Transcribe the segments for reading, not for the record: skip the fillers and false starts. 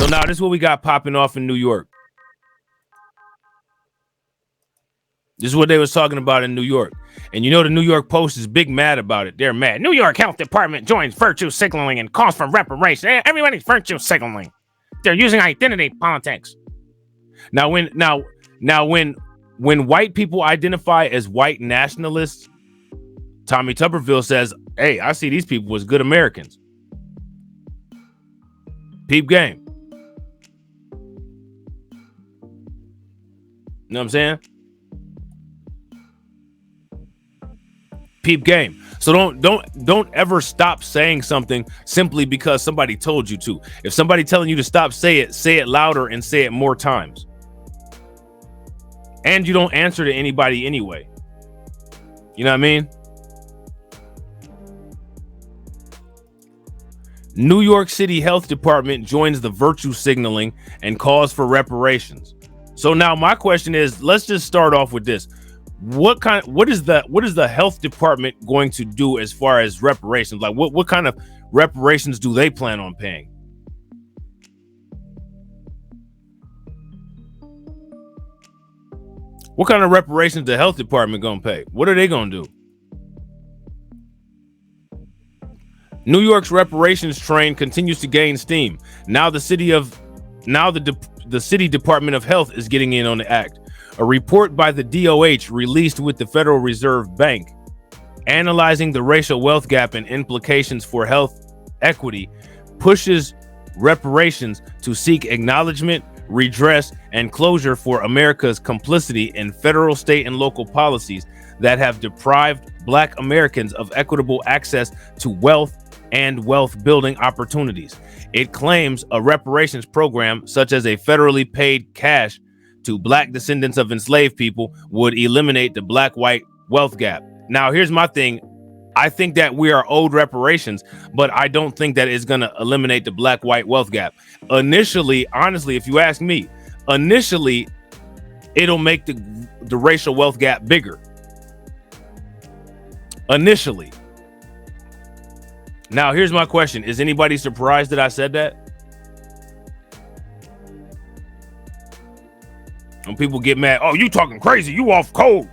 So now this is what we got popping off in New York. This is what they was talking about in New York. And you know the New York Post is big mad about it. They're mad. New York Health Department joins virtue signaling and calls for reparations. Everybody's virtue signaling. They're using identity politics. Now when white people identify as white nationalists, Tommy Tuberville says, hey, I see these people as good Americans. Peep game. You know what I'm saying? Peep game. So don't ever stop saying something simply because somebody told you to. If somebody telling you to stop, say it louder and say it more times. And you don't answer to anybody anyway. You know what I mean? New York City Health Department joins the virtue signaling and calls for reparations. So now my question is, let's just start off with this. What is the health department going to do as far as reparations? Like what kind of reparations do they plan on paying? What kind of reparations the health department gonna pay? What are they gonna do? New York's reparations train continues to gain steam. Now the city Department of Health is getting in on the act. A report by the DOH released with the Federal Reserve Bank, analyzing the racial wealth gap and implications for health equity, pushes reparations to seek acknowledgement, redress, and closure for America's complicity in federal, state, and local policies that have deprived Black Americans of equitable access to wealth and wealth-building opportunities. It claims a reparations program, such as a federally paid cash to Black descendants of enslaved people, would eliminate the Black-white wealth gap. Now, here's my thing. I think that we are owed reparations, but I don't think that it's going to eliminate the Black-white wealth gap. Initially, honestly, if you ask me, initially, it'll make the racial wealth gap bigger. Initially. Now, here's my question. Is anybody surprised that I said that? When people get mad, oh, you talking crazy, you off code.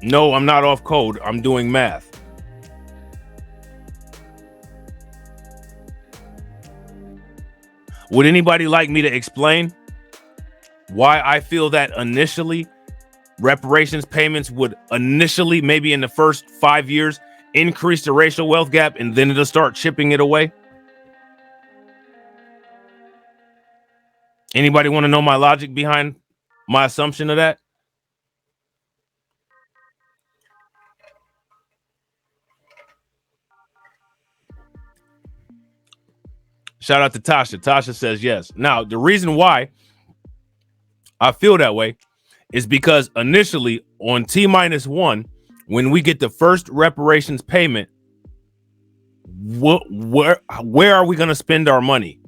No, I'm not off code. I'm doing math. Would anybody like me to explain why I feel that initially reparations payments would initially, maybe in the first 5 years, increase the racial wealth gap and then it'll start chipping it away? Anybody want to know my logic behind my assumption of that? Shout out to Tasha. Tasha says yes. Now, the reason why I feel that way is because initially on T-1, when we get the first reparations payment, where are we going to spend our money?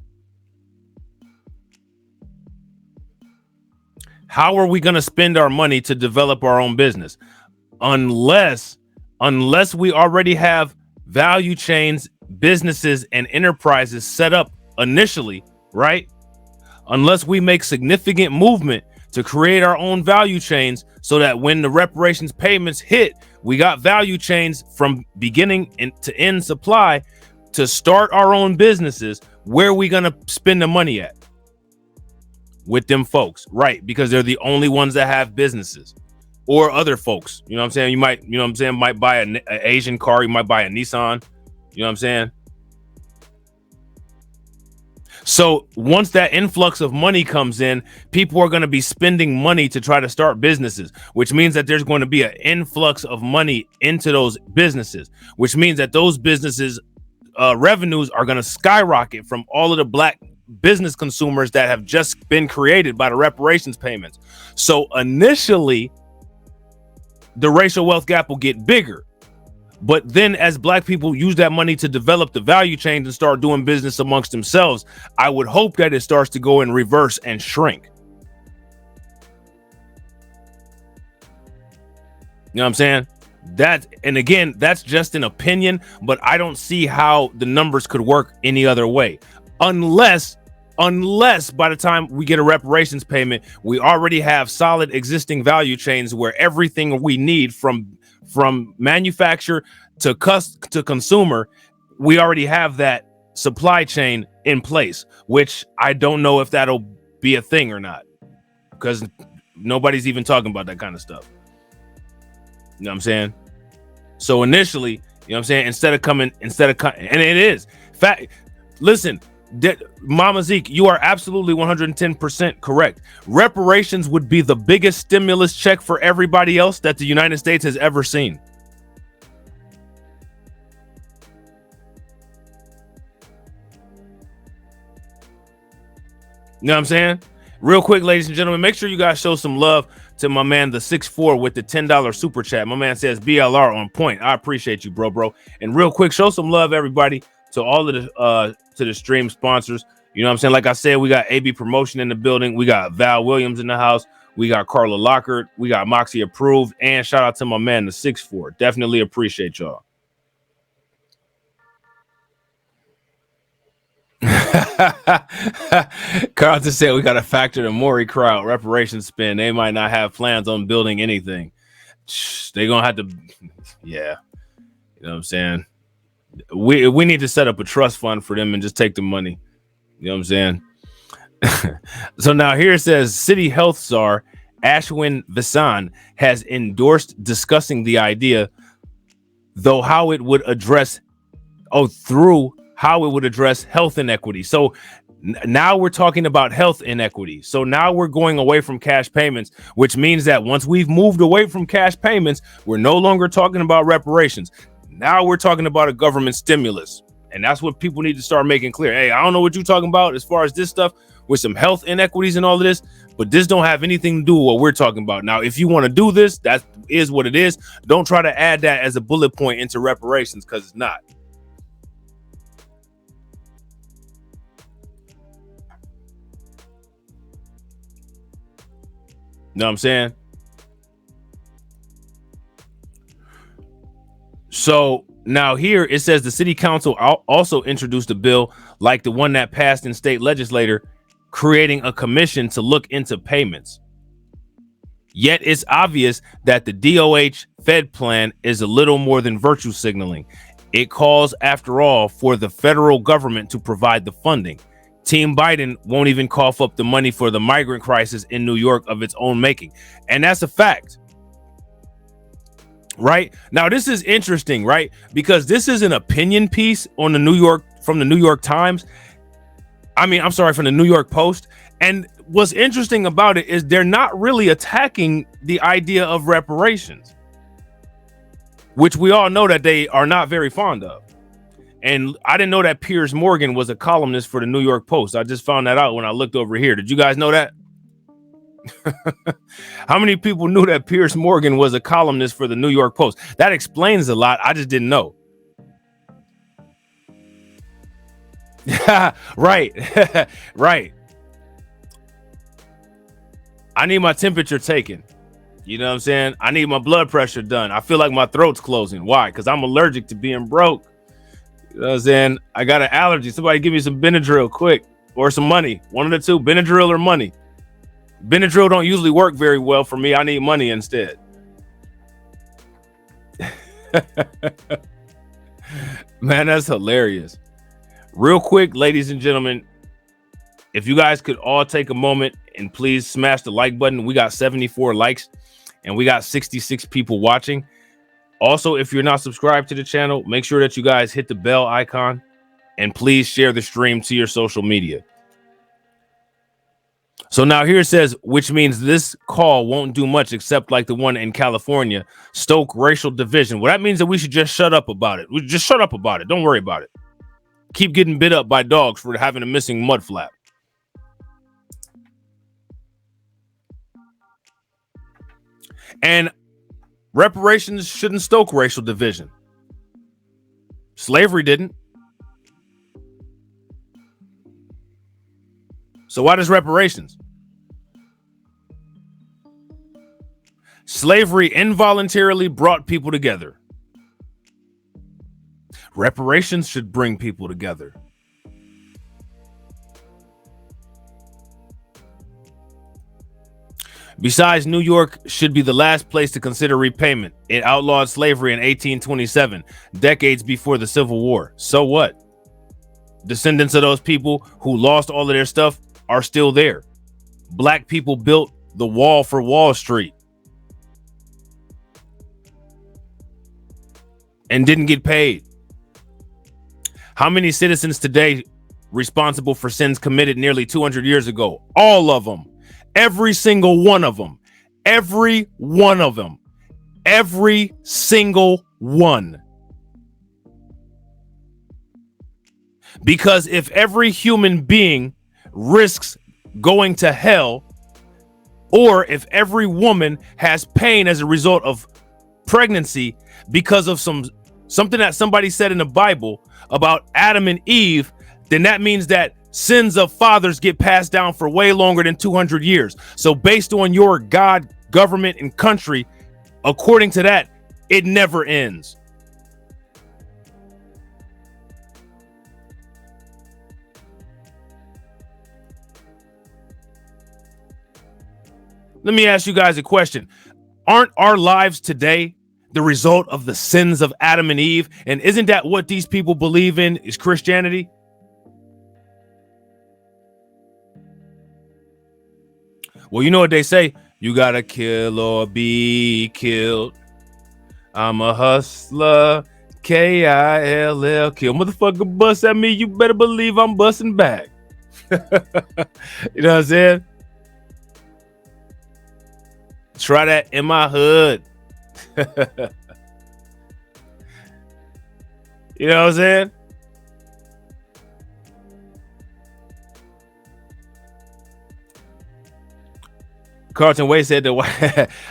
How are we going to spend our money to develop our own business? Unless we already have value chains, businesses, and enterprises set up initially, right? Unless we make significant movement to create our own value chains so that when the reparations payments hit, we got value chains from beginning to end supply to start our own businesses. Where are we going to spend the money at? With them folks, right? Because they're the only ones that have businesses, or other folks. You know what I'm saying? You might, you know what I'm saying, might buy an Asian car, you might buy a Nissan. You know what I'm saying? So once that influx of money comes in, people are going to be spending money to try to start businesses, which means that there's going to be an influx of money into those businesses, which means that those businesses revenues are going to skyrocket from all of the Black business consumers that have just been created by the reparations payments. So initially, the racial wealth gap will get bigger. But then as Black people use that money to develop the value chains and start doing business amongst themselves, I would hope that it starts to go in reverse and shrink. You know what I'm saying? And again, that's just an opinion, but I don't see how the numbers could work any other way. Unless by the time we get a reparations payment, we already have solid existing value chains where everything we need from manufacturer to consumer, we already have that supply chain in place, which I don't know if that'll be a thing or not, because nobody's even talking about that kind of stuff. You know what I'm saying? So initially, you know what I'm saying, instead of and it is fact. Listen, Mama Zeke, you are absolutely 110% correct. Reparations would be the biggest stimulus check for everybody else that the United States has ever seen. You know what I'm saying? Real quick, ladies and gentlemen, make sure you guys show some love to my man, the 6'4" with the $10 super chat. My man says BLR on point. I appreciate you, bro. And real quick, show some love, everybody, to all of the to the stream sponsors. You know what I'm saying? Like I said, we got AB Promotion in the building. We got Val Williams in the house. We got Carla Lockhart. We got Moxie Approved. And shout out to my man, the 6'4". Definitely appreciate y'all. Carlton said we got to factor the Maury crowd reparations spend. They might not have plans on building anything. They're gonna have to, yeah. You know what I'm saying? We need to set up a trust fund for them and just take the money. You know what I'm saying? So now here it says City Health Czar Ashwin Vasan has endorsed discussing the idea, though how it would address health inequity. So now we're talking about health inequity. So now we're going away from cash payments, which means that once we've moved away from cash payments, we're no longer talking about reparations. Now we're talking about a government stimulus. And that's what people need to start making clear. Hey, I don't know what you're talking about as far as this stuff with some health inequities and all of this, but this don't have anything to do with what we're talking about. Now, if you want to do this, that is what it is. Don't try to add that as a bullet point into reparations, because it's not. You know what I'm saying? So now here it says the city council also introduced a bill like the one that passed in state legislature, creating a commission to look into payments. Yet it's obvious that the DOH Fed plan is a little more than virtue signaling. It calls, after all, for the federal government to provide the funding. Team Biden won't even cough up the money for the migrant crisis in New York of its own making. And that's a fact. Right now, this is interesting, right? Because this is an opinion piece on the New York from the New York Times. From the New York Post. And what's interesting about it is they're not really attacking the idea of reparations, which we all know that they are not very fond of. And I didn't know that Piers Morgan was a columnist for the New York Post. I just found that out when I looked over here. Did you guys know that? How many people knew that Piers Morgan was a columnist for the New York Post? That explains a lot. I just didn't know. Right. Right. I need my temperature taken. You know what I'm saying? I need my blood pressure done. I feel like my throat's closing. Why? Because I'm allergic to being broke. You know what I'm saying? I got an allergy. Somebody give me some Benadryl quick, or some money. One of the two, Benadryl or money. Benadryl don't usually work very well for me. I need money instead. Man, that's hilarious. Real quick, ladies and gentlemen, if you guys could all take a moment and please smash the like button. We got 74 likes and we got 66 people watching. Also, if you're not subscribed to the channel, make sure that you guys hit the bell icon and please share the stream to your social media. So now here it says, which means this call won't do much except like the one in California, stoke racial division. Well, that means that we should just shut up about it. We just shut up about it. Don't worry about it. Keep getting bit up by dogs for having a missing mud flap. And reparations shouldn't stoke racial division. Slavery didn't. So why does reparations? Slavery involuntarily brought people together. Reparations should bring people together. Besides, New York should be the last place to consider repayment. It outlawed slavery in 1827, decades before the Civil War. So what? Descendants of those people who lost all of their stuff are still there. Black people built the wall for Wall Street and didn't get paid. How many citizens today responsible for sins committed nearly 200 years ago? All of them. Every single one of them. Every one of them. Every single one. Because if every human being risks going to hell, or if every woman has pain as a result of pregnancy because of something that somebody said in the Bible about Adam and Eve, then that means that sins of fathers get passed down for way longer than 200 years. So based on your God, government, and country, according to that, it never ends. Let me ask you guys a question. Aren't our lives today the result of the sins of Adam and Eve? And isn't that what these people believe in is Christianity? Well, you know what they say? You gotta kill or be killed. I'm a hustler. K-I-L-L. Kill. Motherfucker bust at me. You better believe I'm busting back. You know what I'm saying? Try that in my hood. You know what I'm saying? Carlton Way said the white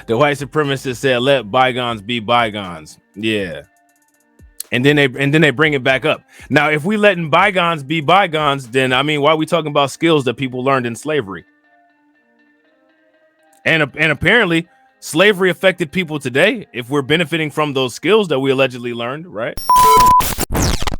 supremacist said, "Let bygones be bygones." Yeah, and then they bring it back up. Now, if we letting bygones be bygones, then I mean, why are we talking about skills that people learned in slavery? And apparently, slavery affected people today. If we're benefiting from those skills that we allegedly learned, right?